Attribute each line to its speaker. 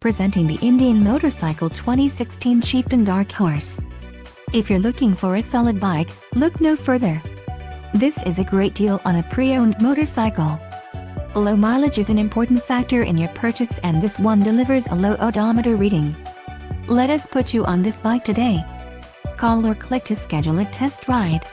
Speaker 1: Presenting the Indian Motorcycle 2016 Chieftain Dark Horse. If you're looking for a solid bike, look no further. This is a great deal on a pre-owned motorcycle. Low mileage is an important factor in your purchase, and this one delivers a low odometer reading. Let us put you on this bike today. Call or click to schedule a test ride.